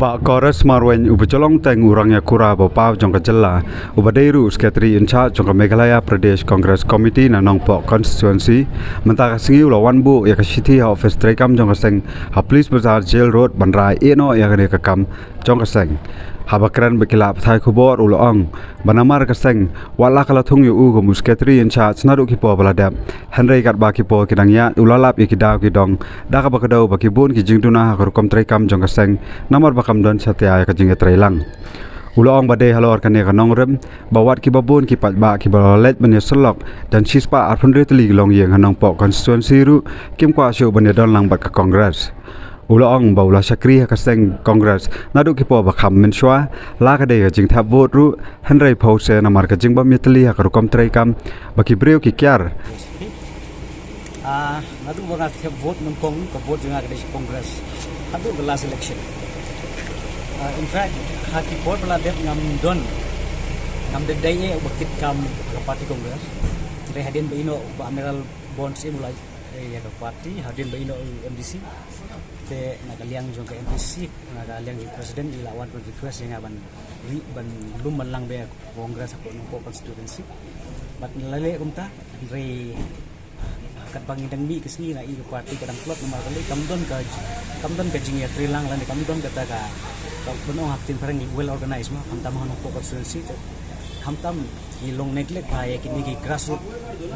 Ubak Kores Marwen Ubacolong Teng Urangnya Kura Bopau Jongka Jela Ubadeiru Secretary in charge Jongka Meghalaya Pradesh Congress Committee na Nongpok Constituency Mentaka Singi Ulawan Bu ya City Office Trekam Jongka Seng ha Police Bazaar Jail Road Bandrai Eno ya Kane Kakam Jongka Seng Habakran Bekilap Thai Kubor Ulong Banamar Kaseng Wala Kalatung Yu Ugo Secretary in charge Nadu Kipo Baladap Henry Katba Kipo Kidangya Ulalap Yakidau Kidong Daka Bakadau Bakibun Kijing Tuna Hakurukom Trekam Jongka Seng Namar Bakam Don Satya Kajing Trailang Ulong Bade Halor Kane Kanongrem Bawat Kibabun Kipat Ba Kibalet Banyaselok dan Sispa Arpundri Teli Long Yang Hanong Pok Constituency Ru Kim Kwa Syu Banyadon Lang Bat Ka Kongres Ulong Baula Syakri Kaseng Kongres Nadu Kipo Bakam Menshwa La Kade Kajing Tap Vote Ru Henry Pause Namar Kajing Bamyateli Hakarukom Traikam Baki Breu Kikyar Nadu Bangat Vote Nungkong Ka Vote Janga Kade Kongres Nadu the last election in fact haki board bela dep ngam de day bakit kam ke parti kongres re hadin beino ba amiral bonds mulai ya ke parti hadin beino MDC te nagaliang jong ke MDC nagaliang presiden ilawan request yang ban lum malang be kongres ko no constituency bat lale kumta re kat bangidang mi kesini na i parti kadang plot nomor kali kamdon ka jingya trilang lan kamdon kata ka beno haktin parang well organized mah kamtam hanong constituency kamtam ilong neglect bahaya kini ki grassroots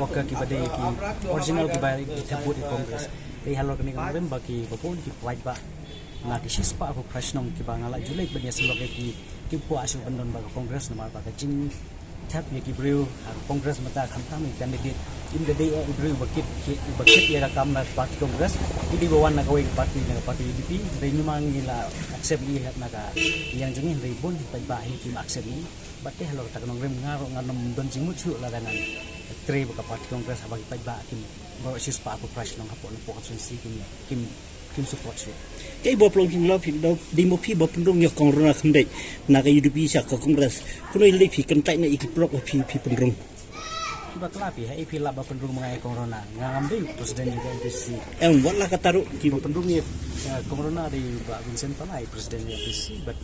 worker ki bade ki original ki bade tabut di kongres ei halor kini kemarin bagi popon ki white ba na ki sispa ko prashnong ki bangala julai banya selok ki puasu bandon ba kongres nomor ba jing tap ki breu kongres mata kamtam candidate in the day breu bakit ya kam na parti kongres idi bawan na kawai parti UDP dai memang ila accept lihat naga yang jengin dai bon ba ki accept ni batte halor tak nong rem ngaro nganom don jingmu chu la dengan tre ba parti kongres bagi ba kim ba sis pa ko crash nong hapo po constituency kim support chu cái bộ plong kim lo phim đâu đi một phi bộ phim đông nhọc còn rồi không đấy là cái UDP sạc có Congress cái này lấy phi cần tay này ikut blok phi phim đông bakla pi hai pi laba pendung mengai corona ngambil presiden juga MPC wala kataru ki pendung ni corona di Pak Vincent Palai presiden MPC but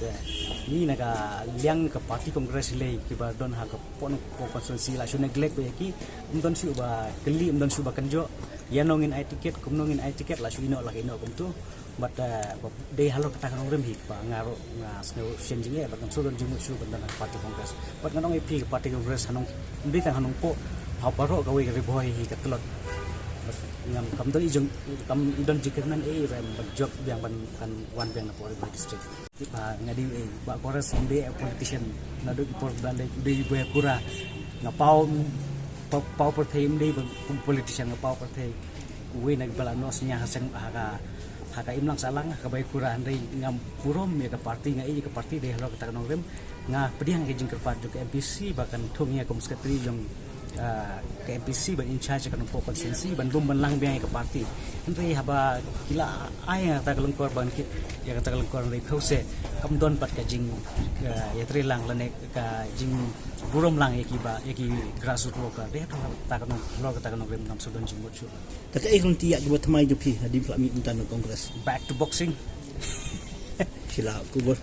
ni naga liang ke parti kongres le ki ba don ha ke pon konstitusi la su neglect ba ki don su ba keli don su ba kanjo ya nongin ai tiket kumnongin ai tiket la su ino la ino kum tu but de halo kata kan rem hi ba ngaro ngas ngau changing ya ba kan su don jimu su ban parti kongres but nganong ip parti kongres hanong ndi tan hanong po aparo gawe ke boy hi ketelot ngam kam doi jeng kam idon jikenan rem job yang ban kan wan bang na pore district ba ngadi ba kores ambe politician na do por dale de boy kura ngapau pau per thai mde politician ngapau per thai we na bala nos nya haseng haka imlang salang ka bai kura andai ngam purom ya ke parti ngai ke parti de halo kata kan rem nga pediang ke jing kerpat ke MPC bahkan thungnya kom sekretari jong ke MPC ban in charge kan po constituency ban lum ban lang biang ke parti henry haba kila ai ta kalengkor ban kit ya kata kalengkor rei phause kam don pat ka jing ya tri lang lane ka jing burom lang ya ki grassroots worker de ta kan lo kata kan rem nam sudon jing mochu ta kai kun tiak buat mai jo phi di pla mi untan kongres back to boxing sila kubur